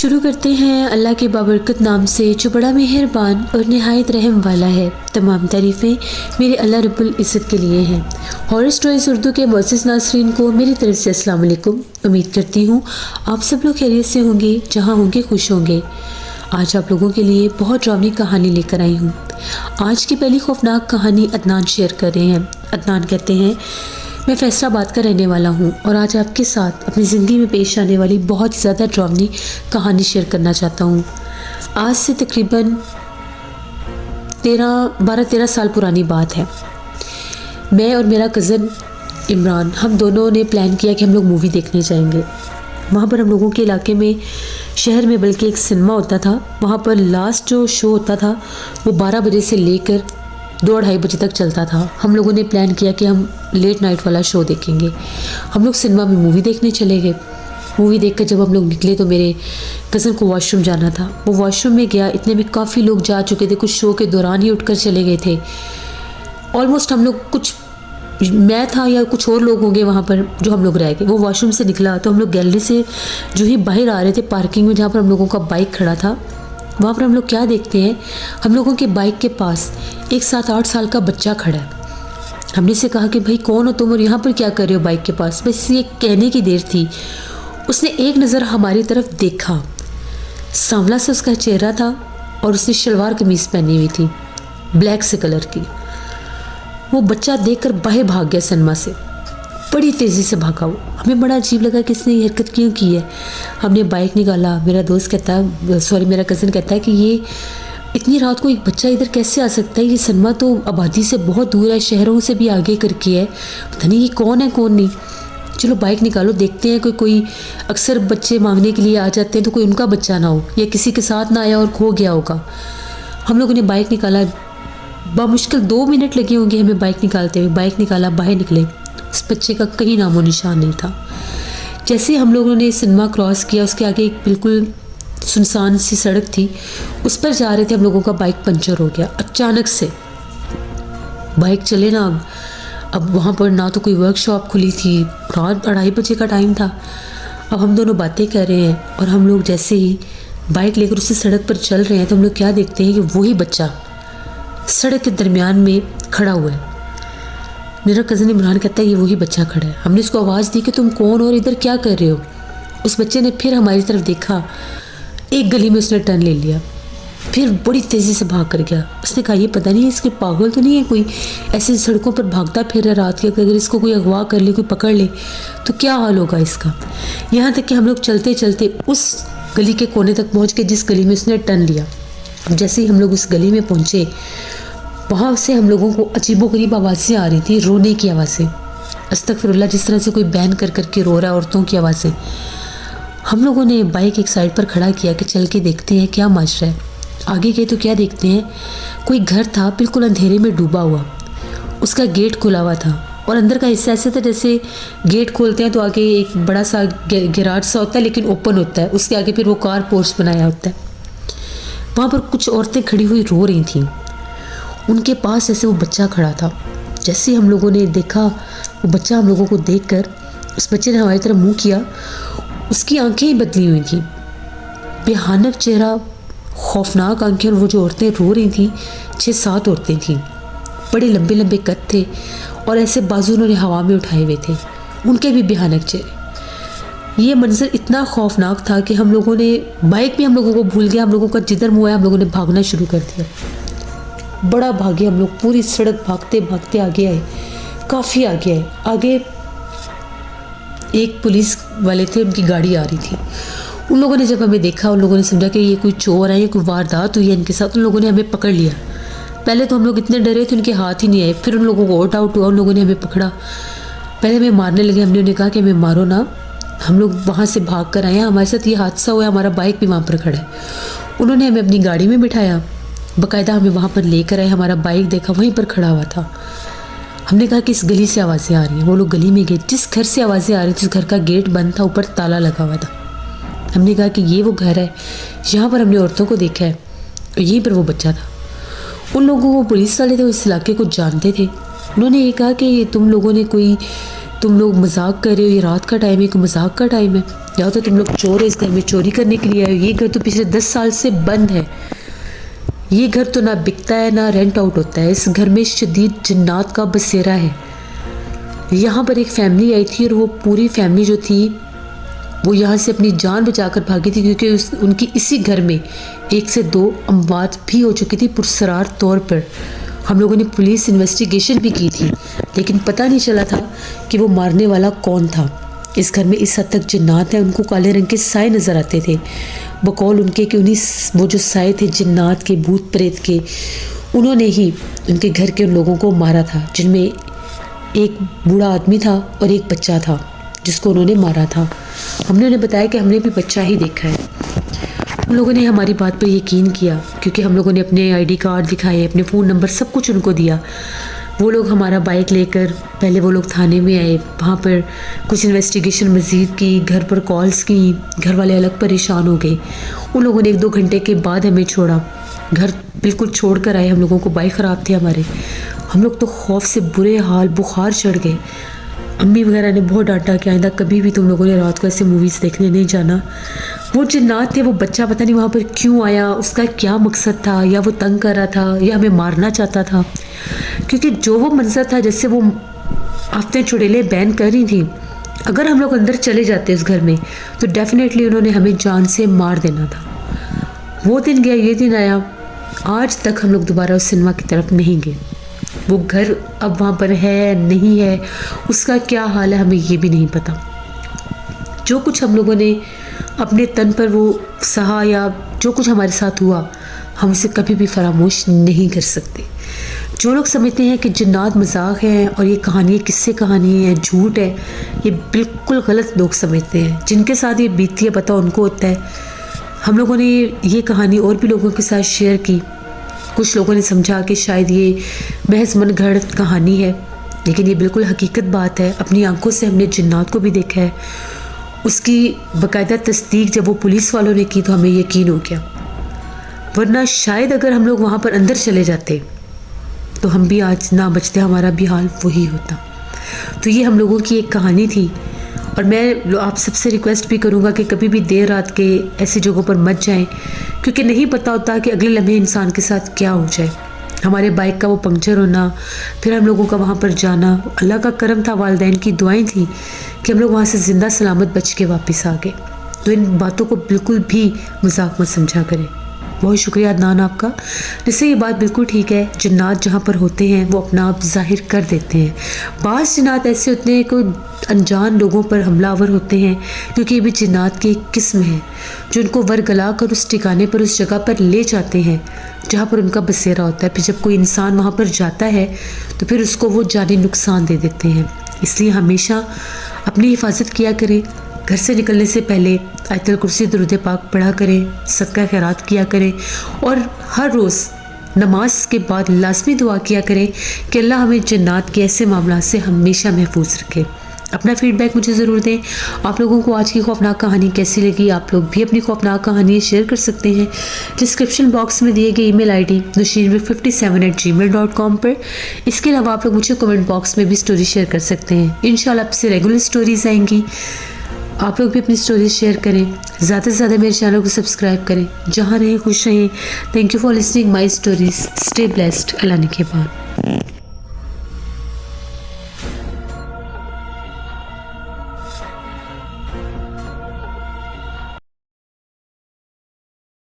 शुरू करते हैं अल्लाह के बाबरकत नाम से जो बड़ा मेहरबान और नहायत रहम वाला है। तमाम तारीफ़ें मेरे अल्लाह रब्बुल इज़्ज़त के लिए हैं। हॉरर स्टोरीज़ उर्दू के मोअज़्ज़िज़ नाज़रीन को मेरी तरफ से अस्सलाम वालेकुम। उम्मीद करती हूँ आप सब लोग खैरियत से होंगे, जहाँ होंगे खुश होंगे। आज आप लोगों के लिए बहुत ड्रावनी कहानी लेकर आई हूँ। आज की पहली खौफनाक कहानी अदनान शेयर कर रहे हैं। अदनान कहते हैं, मैं फैसलाबाद का रहने वाला हूँ और आज आपके साथ अपनी ज़िंदगी में पेश आने वाली बहुत ज़्यादा ड्रावनी कहानी शेयर करना चाहता हूँ। आज से तकरीबन 12-13 साल पुरानी बात है। मैं और मेरा कज़न इमरान, हम दोनों ने प्लान किया कि हम लोग मूवी देखने जाएंगे। वहाँ पर हम लोगों के इलाके में, शहर में बल्कि एक सिनेमा होता था। वहाँ पर लास्ट जो शो होता था वो 12 बजे से लेकर 2-2:30 बजे तक चलता था। हम लोगों ने प्लान किया कि हम लेट नाइट वाला शो देखेंगे। हम लोग सिनेमा में मूवी देखने चले गए। मूवी देखकर जब हम लोग निकले तो मेरे कज़न को वॉशरूम जाना था। वो वॉशरूम में गया, इतने में काफ़ी लोग जा चुके थे, कुछ शो के दौरान ही उठकर चले गए थे। ऑलमोस्ट हम लोग, कुछ मैं था या कुछ और लोग होंगे वहाँ पर जो हम लोग रह गए। वो वॉशरूम से निकला तो हम लोग गैलरी से जो ही बाहर आ रहे थे पार्किंग में, जहाँ पर हम लोगों का बाइक खड़ा था, वहाँ पर हम लोग क्या देखते हैं, हम लोगों के बाइक के पास एक 7-8 साल का बच्चा खड़ा है। हमने से कहा कि भाई कौन हो तुम और यहाँ पर क्या कर रहे हो बाइक के पास। बस ये कहने की देर थी, उसने एक नज़र हमारी तरफ देखा। सांवला सा उसका चेहरा था और उसने शलवार कमीज़ पहनी हुई थी ब्लैक से कलर की। वो बच्चा देखकर बाहर भाग गया सिनेमा से, बड़ी तेज़ी से भागा वो। हमें बड़ा अजीब लगा कि इसने ये हरकत क्यों की है। हमने बाइक निकाला। मेरा दोस्त कहता है, मेरा कज़न कहता है कि ये इतनी रात को एक बच्चा इधर कैसे आ सकता है, ये सिनेमा तो आबादी से बहुत दूर है, शहरों से भी आगे करके है, पता नहीं ये कौन है कौन नहीं। चलो बाइक निकालो, देखते हैं कोई अक्सर बच्चे मांगने के लिए आ जाते हैं तो कोई उनका बच्चा ना हो या किसी के साथ ना आया और खो गया होगा। हम लोगों ने बाइक निकाला, बामुश्किल 2 मिनट लगे होंगे हमें बाइक निकालते हुए। बाइक निकाला, बाहर निकले, उस बच्चे का कहीं नामो निशान नहीं था। जैसे ही हम लोगों ने सिनेमा क्रॉस किया, उसके आगे एक बिल्कुल सुनसान सी सड़क थी, उस पर जा रहे थे हम लोगों का बाइक पंचर हो गया अचानक से। बाइक चले ना, अब वहाँ पर ना तो कोई वर्कशॉप खुली थी, रात 2:30 बजे का टाइम था। अब हम दोनों बातें कर रहे हैं और हम लोग जैसे ही बाइक लेकर उसी सड़क पर चल रहे हैं तो हम लोग क्या देखते हैं कि वही बच्चा सड़क के दरमियान में खड़ा हुआ है। मेरा कज़न इमरान कहता है ये वही बच्चा खड़ा है। हमने उसको आवाज़ दी कि तुम कौन हो और इधर क्या कर रहे हो। उस बच्चे ने फिर हमारी तरफ देखा, एक गली में उसने टर्न ले लिया, फिर बड़ी तेज़ी से भाग कर गया। उसने कहा ये पता नहीं इसके पागल तो नहीं है कोई, ऐसे सड़कों पर भागता फिर रहा रात के, अगर इसको कोई अगवा कर ले, कोई पकड़ ले तो क्या हाल होगा इसका। यहाँ तक कि हम लोग चलते चलते उस गली के कोने तक पहुँच के जिस गली में उसने टर्न लिया। अब जैसे ही हम लोग उस गली में पहुँचे, वहाँ से हम लोगों को अजीबोगरीब आवाज़ें आ रही थी, रोने की आवाज़ें, अस्तगफिरुल्लाह, जिस तरह से कोई बैन कर के रो रहा है, औरतों की आवाज़ें। हम लोगों ने बाइक एक साइड पर खड़ा किया कि चल के देखते हैं क्या माजरा है। आगे गए तो क्या देखते हैं, कोई घर था बिल्कुल अंधेरे में डूबा हुआ, उसका गेट खुला हुआ था और अंदर का हिस्सा ऐसे था जैसे गेट खोलते हैं तो आगे एक बड़ा सा गैराज सा होता है लेकिन ओपन होता है, उसके आगे फिर वो कार पोर्च बनाया होता है। वहाँ पर कुछ औरतें खड़ी हुई रो रही थीं, उनके पास ऐसे वो बच्चा खड़ा था। जैसे ही हम लोगों ने देखा वो बच्चा, हम लोगों को देखकर उस बच्चे ने हमारी तरफ मुंह किया, उसकी आंखें ही बदली हुई थी, भयानक चेहरा, खौफनाक आंखें। और वो जो औरतें रो रही थीं 6-7 औरतें थीं, बड़े लंबे लंबे कद थे और ऐसे बाजू उन्होंने हवा में उठाए हुए थे, उनके भी भयानक चेहरे। ये मंजर इतना खौफनाक था कि हम लोगों ने, बाइक भी हम लोगों को भूल गया, हम लोगों का जिधर मुँह आया हम लोगों ने भागना शुरू कर दिया। बड़ा भागे हम लोग, पूरी सड़क भागते भागते आगे आए, काफ़ी आगे आए। आगे एक पुलिस वाले थे, उनकी गाड़ी आ रही थी। उन लोगों ने जब हमें देखा, उन लोगों ने समझा कि ये कोई चोर है या कोई वारदात हुई है इनके साथ। उन लोगों ने हमें पकड़ लिया। पहले तो हम लोग इतने डरे थे, उनके हाथ ही नहीं आए। फिर उन लोगों को आउट आउट हुआ, उन लोगों ने हमें पकड़ा, पहले हमें मारने लगे। हमने उन्हें कहा कि हमें मारो ना, हम लोग वहाँ से भाग कर आए हैं, हमारे साथ ये हादसा हुआ है, हमारा बाइक भी वहाँ पर खड़ा है। उन्होंने हमें अपनी गाड़ी में बिठाया, बाकायदा हमें वहाँ पर लेकर आए। हमारा बाइक देखा वहीं पर खड़ा हुआ था। हमने कहा कि इस गली से आवाज़ें आ रही हैं। वो लोग गली में गए, जिस घर से आवाज़ें आ रही थी उस घर का गेट बंद था, ऊपर ताला लगा हुआ था। हमने कहा कि ये वो घर है जहाँ पर हमने औरतों को देखा है और यहीं पर वो बच्चा था। उन लोगों को, पुलिस वाले थे, उस इलाके को जानते थे। उन्होंने ये कहा कि तुम लोगों ने तुम लोग मजाक कर रहे हो, ये रात का टाइम है, कोई मजाक का टाइम है, या तो तुम लोग चोर है, इस घर में चोरी करने के लिए आए हो। ये घर तो पिछले 10 साल से बंद है, ये घर तो ना बिकता है ना रेंट आउट होता है। इस घर में शदीद जिन्नात का बसेरा है। यहाँ पर एक फैमिली आई थी और वो पूरी फैमिली जो थी वो यहाँ से अपनी जान बचाकर भागी थी, क्योंकि उनकी इसी घर में 1 से 2 अमवात भी हो चुकी थी पुरसरार तौर पर। हम लोगों ने पुलिस इन्वेस्टिगेशन भी की थी, लेकिन पता नहीं चला था कि वो मारने वाला कौन था। इस घर में इस हद तक जिन्नात हैं, उनको काले रंग के साए नज़र आते थे, बकौल उनके कि उन्हीं वो जो साए थे जिन्नात के, भूत प्रेत के, उन्होंने ही उनके घर के उन लोगों को मारा था, जिनमें एक बूढ़ा आदमी था और एक बच्चा था जिसको उन्होंने मारा था। हमने उन्हें बताया कि हमने भी बच्चा ही देखा है। उन लोगों ने हमारी बात पर यकीन किया, क्योंकि हम लोगों ने अपने आईडी कार्ड दिखाए, अपने फ़ोन नंबर, सब कुछ उनको दिया। वो लोग हमारा बाइक लेकर पहले वो लोग थाने में आए, वहाँ पर कुछ इन्वेस्टिगेशन मज़ीद की, घर पर कॉल्स की, घर वाले अलग परेशान हो गए। उन लोगों ने 1-2 घंटे के बाद हमें छोड़ा, घर बिल्कुल छोड़ कर आए। हम लोगों को बाइक ख़राब थे हमारे, हम लोग तो खौफ से बुरे हाल, बुखार चढ़ गए। अम्मी वगैरह ने बहुत डांटा कि आइंदा कभी भी तुम लोगों ने रात को ऐसे मूवीज़ देखने नहीं जाना। वो जिन्नात थे, वो बच्चा पता नहीं वहाँ पर क्यों आया, उसका क्या मकसद था, या वो तंग कर रहा था या हमें मारना चाहता था, क्योंकि जो वो मंजर था जैसे वो आफ्ते चुड़ैलें बैन कर रही थी। अगर हम लोग अंदर चले जाते उस घर में तो डेफिनेटली उन्होंने हमें जान से मार देना था। वो दिन गया, ये दिन आया, आज तक हम लोग दोबारा उस सिनेमा की तरफ नहीं गए। वो घर अब वहाँ पर है नहीं है, उसका क्या हाल है हमें ये भी नहीं पता। जो कुछ हम लोगों ने अपने तन पर वो सहा या जो कुछ हमारे साथ हुआ, हम उसे कभी भी फरामोश नहीं कर सकते। जो लोग समझते हैं कि जिन्नात मजाक है और ये कहानी किस्से कहानी है, झूठ है, ये बिल्कुल गलत लोग समझते हैं। जिनके साथ ये बीतती है पता उनको होता है। हम लोगों ने ये कहानी और भी लोगों के साथ शेयर की। कुछ लोगों ने समझा कि शायद ये महज मनगढ़ंत कहानी है, लेकिन ये बिल्कुल हकीकत बात है। अपनी आंखों से हमने जिन्नात को भी देखा है। उसकी बाकायदा तस्दीक जब वो पुलिस वालों ने की तो हमें यकीन हो गया, वरना शायद अगर हम लोग वहाँ पर अंदर चले जाते तो हम भी आज ना बचते, हमारा भी हाल वही होता। तो ये हम लोगों की एक कहानी थी, और मैं आप सबसे रिक्वेस्ट भी करूँगा कि कभी भी देर रात के ऐसी जगहों पर मत जाएं, क्योंकि नहीं पता होता कि अगले लम्हे इंसान के साथ क्या हो जाए। हमारे बाइक का वो पंक्चर होना, फिर हम लोगों का वहाँ पर जाना, अल्लाह का करम था, वालिदैन की दुआएं थी कि हम लोग वहाँ से ज़िंदा सलामत बच के वापस आ गए। तो इन बातों को बिल्कुल भी मजाक मत समझा करें। बहुत शुक्रिया अदनान आपका, जिससे ये बात बिल्कुल ठीक है। जिन्नात जहाँ पर होते हैं वो अपना आप जाहिर कर देते हैं। बाज़ जिन्नात ऐसे होते हैं कोई अनजान लोगों पर हमलावर होते हैं, क्योंकि ये भी जिन्नात की एक किस्म है जो उनको वरगला कर उस ठिकाने पर, उस जगह पर ले जाते हैं जहाँ पर उनका बसेरा होता है। फिर जब कोई इंसान वहाँ पर जाता है तो फिर उसको वो जानी नुकसान दे देते हैं। इसलिए हमेशा अपनी हिफाजत किया करें। घर से निकलने से पहले आयतुल कुर्सी, दुरूद पाक पढ़ा करें, सदका खैरात किया करें, और हर रोज़ नमाज के बाद लाजमी दुआ किया करें कि अल्लाह हमें जन्नत के ऐसे मामला से हमेशा महफूज रखे। अपना फीडबैक मुझे ज़रूर दें। आप लोगों को आज की खौफनाक कहानी कैसी लगी? आप लोग भी अपनी खौफनाक कहानी शेयर कर सकते हैं डिस्क्रिप्शन बॉक्स में दिए गए ईमेल आईडी nusheermir57@gmail.com पर। इसके अलावा आप लोग मुझे कमेंट बॉक्स में भी स्टोरी शेयर कर सकते हैं। इंशाल्लाह आपसे रेगुलर स्टोरीज़ आएंगी। आप लोग भी अपनी स्टोरीज शेयर करें, ज़्यादा से ज़्यादा मेरे चैनल को सब्सक्राइब करें। जहाँ रहें खुश रहें। Thank you for listening my stories. Stay blessed. Allah ने के बाद।